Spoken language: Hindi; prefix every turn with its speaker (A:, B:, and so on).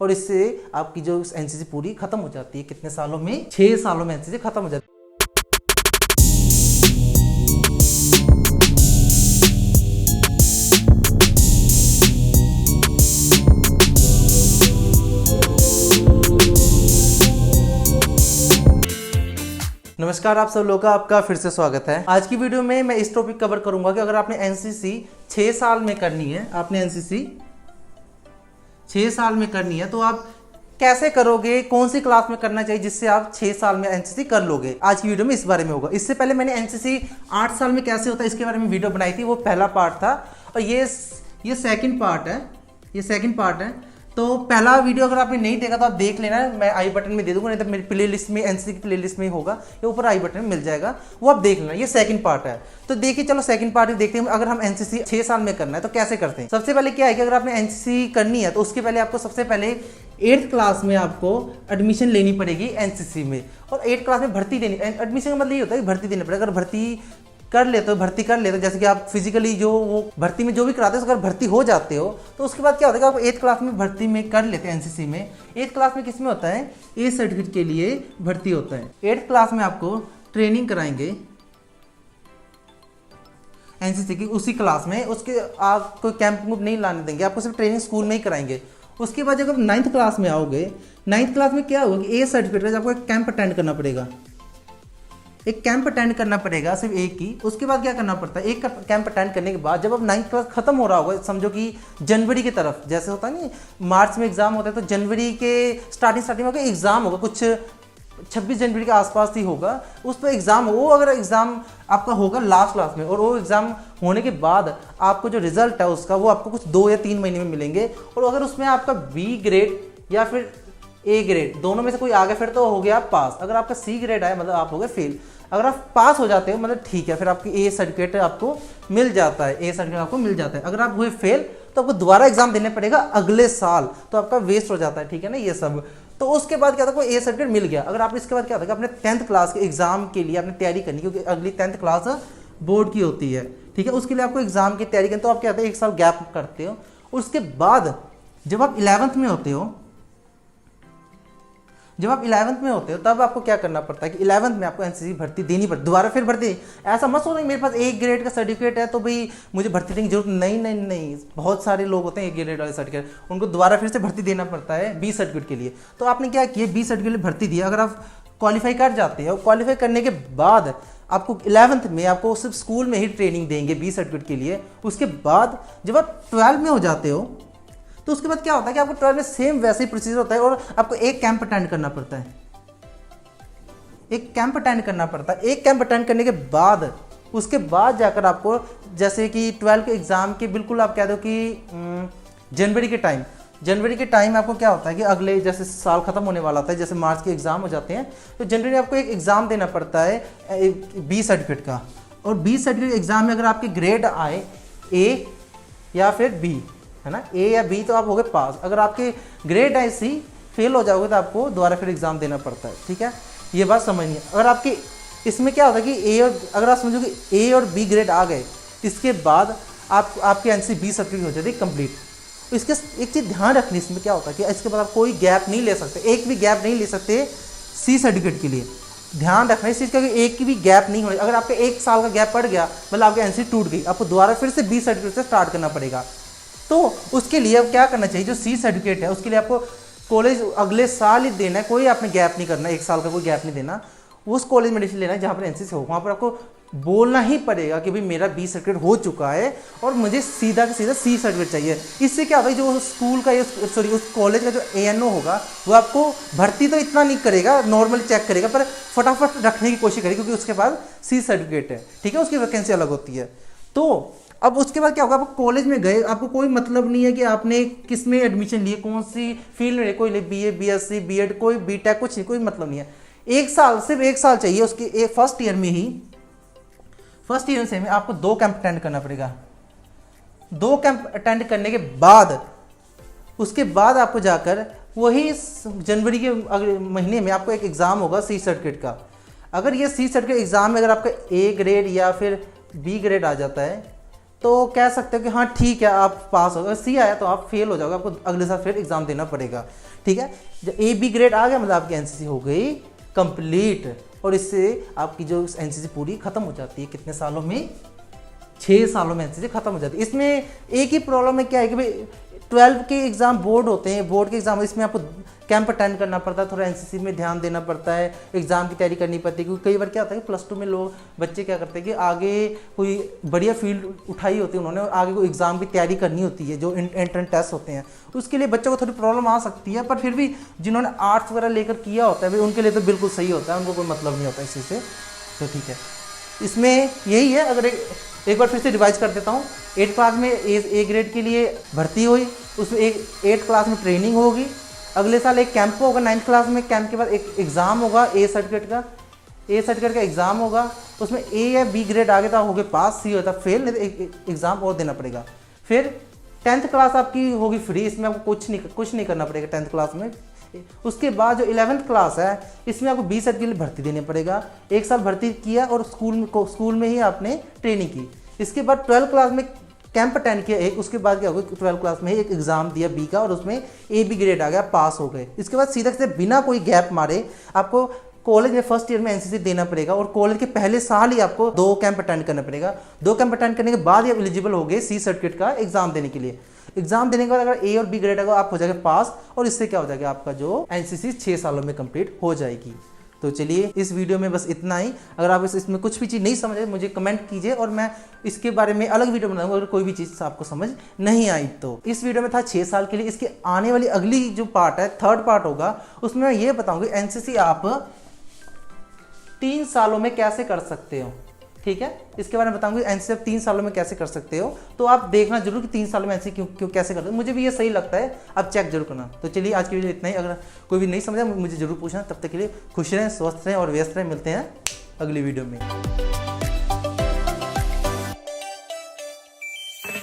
A: और इससे आपकी जो एनसीसी पूरी खत्म हो जाती है। कितने सालों में? 6 सालों में एनसीसी खत्म हो जाती है। नमस्कार, आप सब लोगों का आपका फिर से स्वागत है। आज की वीडियो में मैं इस टॉपिक कवर करूंगा कि अगर आपने एनसीसी 6 साल में करनी है, आपने एनसीसी 6 साल में करनी है तो आप कैसे करोगे, कौन सी क्लास में करना चाहिए जिससे आप 6 साल में एनसीसी कर लोगे। आज की वीडियो में इस बारे में होगा। इससे पहले मैंने एनसीसी 8 साल में कैसे होता है इसके बारे में वीडियो बनाई थी, वो पहला पार्ट था और ये सेकंड पार्ट है। ये सेकंड पार्ट है। तो पहला वीडियो अगर आपने नहीं देखा तो आप देख लेना, मैं आई बटन में दे दूंगा, नहीं तो मेरी प्लेलिस्ट में एनसीसी की प्लेलिस्ट में ही होगा, ये ऊपर आई बटन में मिल जाएगा, वो आप देख लेना। ये सेकंड पार्ट है। तो देखिए, चलो सेकंड पार्ट देखते हैं। अगर हम एनसीसी 6 साल में करना है तो कैसे करते हैं। सबसे पहले क्या है कि अगर आपने एनसीसी करनी है तो उसके पहले आपको सबसे पहले 8th क्लास में आपको एडमिशन लेनी पड़ेगी एनसीसी में। और 8th क्लास में भर्ती देनी, एडमिशन का मतलब ये होता है कि भर्ती देनी पड़ेगी। अगर भर्ती कर लेते हो, जैसे कि आप फिजिकली जो वो भर्ती में जो भी कराते हो, अगर भर्ती हो जाते हो तो उसके बाद क्या होता है कि आप 8th क्लास में भर्ती में कर लेते हैं एनसीसी में। 8th क्लास में किस में होता है? ए सर्टिफिकेट के लिए भर्ती होता है। 8th क्लास में आपको ट्रेनिंग कराएंगे एनसीसी की, उसी क्लास में। उसके आप कोई कैंप नहीं लाने देंगे, आपको सिर्फ ट्रेनिंग स्कूल में ही कराएंगे। उसके बाद जब आप 9th क्लास में आओगे, 9th क्लास में क्या होगा कि ए सर्टिफिकेट का आपको एक कैंप अटेंड करना पड़ेगा। एक कैंप अटेंड करना पड़ेगा, सिर्फ एक ही। उसके बाद क्या करना पड़ता है, एक कैंप अटेंड करने के बाद जब अब 9th क्लास खत्म हो रहा होगा, समझो कि जनवरी की तरफ, जैसे होता है नहीं मार्च में एग्जाम होता है, तो जनवरी के स्टार्टिंग में एग्जाम होगा, कुछ 26 जनवरी के आसपास ही होगा, उस पर एग्जाम होगा। वो अगर एग्जाम आपका होगा लास्ट क्लास में, और वो एग्जाम होने के बाद आपको जो रिजल्ट है उसका, वो आपको कुछ 2 या 3 महीने में मिलेंगे। और अगर उसमें आपका बी ग्रेड या फिर ए ग्रेड दोनों में से कोई आ गया फिर तो हो गया आप पास। अगर आपका सी ग्रेड आया मतलब आप हो गए फेल। अगर आप पास हो जाते हो मतलब ठीक है, फिर आपकी ए सर्टिफिकेट आपको मिल जाता है, ए सर्टिफिकेट आपको मिल जाता है। अगर आप हुए फेल तो आपको दोबारा एग्जाम देने पड़ेगा अगले साल, तो आपका वेस्ट हो जाता है, ठीक है ना ये सब। तो उसके बाद क्या था, कोई ए सर्टिफिकेट मिल गया। अगर आप इसके बाद क्या होता है कि अपने 10th क्लास के एग्जाम के लिए आपने तैयारी करनी, क्योंकि अगली 10th क्लास बोर्ड की होती है, ठीक है। उसके लिए आपको एग्जाम की तैयारी करनी, तो आप क्या होता है 1 साल गैप करते हो। उसके बाद जब आप 11th में होते हो, तब आपको क्या करना पड़ता है कि 11th में आपको एनसीसी भर्ती देनी पड़ती, दोबारा फिर भर्ती। ऐसा मत सोचो मेरे पास ए ग्रेड का सर्टिफिकेट है तो भाई मुझे भर्ती देने की जरूरत नहीं। बहुत सारे लोग होते हैं ए ग्रेड वाले सर्टिफिकेट, उनको दोबारा फिर से भर्ती देना पड़ता है बी सर्टिफिकेट के लिए। तो आपने क्या किया, बी सर्टिफिकेट के लिए भर्ती दिया। अगर आप क्वालिफाई कर जाते हैं, और क्वालिफाई करने के बाद आपको 11th में आपको सिर्फ स्कूल में ही ट्रेनिंग देंगे बी सर्टिफिकेट के लिए। उसके बाद जब आप 12 में हो जाते हो तो उसके बाद क्या होता है कि आपको 12 में सेम वैसे ही प्रोसीजर होता है, और आपको एक कैंप अटेंड करना पड़ता है। एक कैंप अटेंड करने के बाद उसके बाद जाकर आपको, जैसे कि 12 के एग्जाम के बिल्कुल आप कह दो कि जनवरी के टाइम आपको क्या होता है कि अगले जैसे साल खत्म होने वाला था, जैसे मार्च के एग्जाम हो जाते हैं, तो जनवरी में आपको एक एग्जाम देना पड़ता है बी सर्टिफिकेट का। और बी सर्टिफिकेट एग्जाम में अगर आपके ग्रेड आए ए या फिर बी, है ना, ए या बी, तो आप हो गए पास। अगर आपके ग्रेड आए सी, फेल हो जाओगे तो आपको दोबारा फिर एग्जाम देना पड़ता है, ठीक है। ये बात समझनी। अगर आपके इसमें क्या होता है कि ए और, अगर आप समझो कि ए और बी ग्रेड आ गए, इसके बाद आपकी एनसीसी बी सर्टिफिकेट हो जाती है कंप्लीट। तो इसके एक चीज़ ध्यान रखनी, इसमें क्या होता है कि इसके बाद आप कोई गैप नहीं ले सकते, एक भी गैप नहीं ले सकते सी सर्टिफिकेट के लिए। ध्यान रखना इस चीज़ का कि एक की भी गैप नहीं होनी। अगर आपका 1 साल का गैप पड़ गया मतलब आपकी एनसीसी टूट गई, आपको दोबारा फिर से बी सर्टिफिकेट से स्टार्ट करना पड़ेगा। तो उसके लिए अब क्या करना चाहिए, जो सी सर्टिफिकेट है उसके लिए आपको कॉलेज अगले साल ही देना है, कोई आपने गैप नहीं करना, 1 साल का कोई गैप नहीं देना। उस कॉलेज में एडमिशन लेना है जहाँ पर एनसीसी हो, वहाँ पर आपको बोलना ही पड़ेगा कि भाई मेरा बी सर्टिफिकेट हो चुका है और मुझे सीधा सी सर्टिफिकेट चाहिए। इससे क्या होगा, जो स्कूल का उस कॉलेज का जो एएनओ होगा वो आपको भर्ती तो इतना नहीं करेगा, नॉर्मली चेक करेगा, पर फटाफट रखने की कोशिश करेगी, क्योंकि उसके पास सी सर्टिफिकेट है, ठीक है, उसकी वैकेंसी अलग होती है। तो अब उसके बाद क्या होगा, आप कॉलेज में गए, आपको कोई मतलब नहीं है कि आपने किस में एडमिशन लिए, कौन सी फील्ड में, कोई बीए, बीएससी, बीएड, कोई बीटेक, कुछ नहीं, कोई मतलब नहीं है। 1 साल, सिर्फ 1 साल चाहिए। उसके फर्स्ट ईयर से में आपको 2 कैंप अटेंड करना पड़ेगा। 2 कैंप अटेंड करने के बाद उसके बाद आपको जाकर वही जनवरी के अगले महीने में आपको एक एग्ज़ाम होगा सी सर्टिफिकेट का। अगर ये सी सर्टिफिकेट एग्ज़ाम में अगर आपका ए ग्रेड या फिर बी ग्रेड आ जाता है तो कह सकते हो कि हाँ ठीक है आप पास हो, अगर सी आया तो आप फेल हो जाओगे, आपको अगले साल फिर एग्जाम देना पड़ेगा। ठीक है, जब ए बी ग्रेड आ गया मतलब आपकी एनसीसी हो गई कंप्लीट, और इससे आपकी जो एनसीसी पूरी खत्म हो जाती है कितने सालों में, 6 सालों में एनसीसी खत्म हो जाती है। इसमें एक ही प्रॉब्लम है क्या है कि भाई 12 के एग्जाम बोर्ड होते हैं, बोर्ड के एग्जाम इसमें आपको कैंप अटेंड करना पड़ता है, थोड़ा एनसीसी में ध्यान देना पड़ता है, एग्जाम की तैयारी करनी पड़ती है। क्योंकि कई बार क्या होता है कि +2 में लोग बच्चे क्या करते हैं कि आगे कोई बढ़िया फील्ड उठाई होती है उन्होंने, और आगे कोई एग्जाम की तैयारी करनी होती है जो एंट्रेंस टेस्ट होते हैं, उसके लिए बच्चों को थोड़ी प्रॉब्लम आ सकती है। पर फिर भी जिन्होंने आर्ट्स वगैरह लेकर किया होता है भाई उनके लिए तो बिल्कुल सही होता है, उनको कोई मतलब नहीं होता इसी से। तो ठीक है, इसमें यही है। अगर एक बार फिर से रिवाइज कर देता हूँ, 8 क्लास में ए ग्रेड के लिए भर्ती हुई, उसमें 8 क्लास में ट्रेनिंग होगी, अगले साल एक कैंप होगा 9th क्लास में, कैंप के बाद एक एग्ज़ाम होगा ए सर्टिफिकेट का एग्ज़ाम होगा, उसमें ए या बी ग्रेड आ गया था हो गए पास, सी होता फेल, नहीं तो एक एग्ज़ाम और देना पड़ेगा। फिर 10th क्लास आपकी होगी फ्री, इसमें आपको कुछ नहीं करना पड़ेगा 10th क्लास में। उसके बाद जो 11th क्लास है इसमें आपको 20 सर्टिफिकेट के लिए भर्ती देनी पड़ेगा, 1 साल भर्ती किया और स्कूल में ही आपने ट्रेनिंग की। इसके बाद 12th क्लास में कैंप अटेंड किया एक, उसके बाद क्या होगा 12th क्लास में ही एक एग्जाम दिया बी का और उसमें ए बी ग्रेड आ गया, पास हो गए। इसके बाद सीधा से बिना कोई गैप मारे आपको कॉलेज में फर्स्ट ईयर में एनसीसी देना पड़ेगा, और कॉलेज के पहले साल ही आपको 2 कैंप अटेंड करना पड़ेगा। 2 कैंप अटेंड करने के बाद ही आप एलिजिबल हो गए सी सर्टिफिकेट का एग्जाम देने के लिए। एग्जाम देने के बाद अगर ए और बी ग्रेड आएगा आप हो जाएगा पास, और इससे क्या हो जाएगा आपका जो एनसीसी 6 सालों में कंप्लीट हो जाएगी। तो चलिए इस वीडियो में बस इतना ही। अगर आप इसमें कुछ भी चीज़ नहीं समझे मुझे कमेंट कीजिए और मैं इसके बारे में अलग वीडियो बनाऊंगा अगर कोई भी चीज़ आपको समझ नहीं आई तो। इस वीडियो में था 6 साल के लिए। इसके आने वाली अगली जो पार्ट है, 3rd पार्ट होगा, उसमें मैं ये बताऊंगी एनसीसी आप 3 सालों में कैसे कर सकते हो। ठीक है, इसके बारे में बताऊंगी एनसीसी आप 3 सालों में कैसे कर सकते हो। तो आप देखना जरूर कि 3 सालों में एनसीसी क्यों कैसे करते हो, मुझे भी ये सही लगता है, आप चेक जरूर करना। तो चलिए आज की वीडियो इतना ही। अगर कोई भी नहीं समझा मुझे जरूर पूछना। तब तक के लिए खुश रहें, स्वस्थ रहें और व्यस्त रहें। मिलते हैं अगली वीडियो में।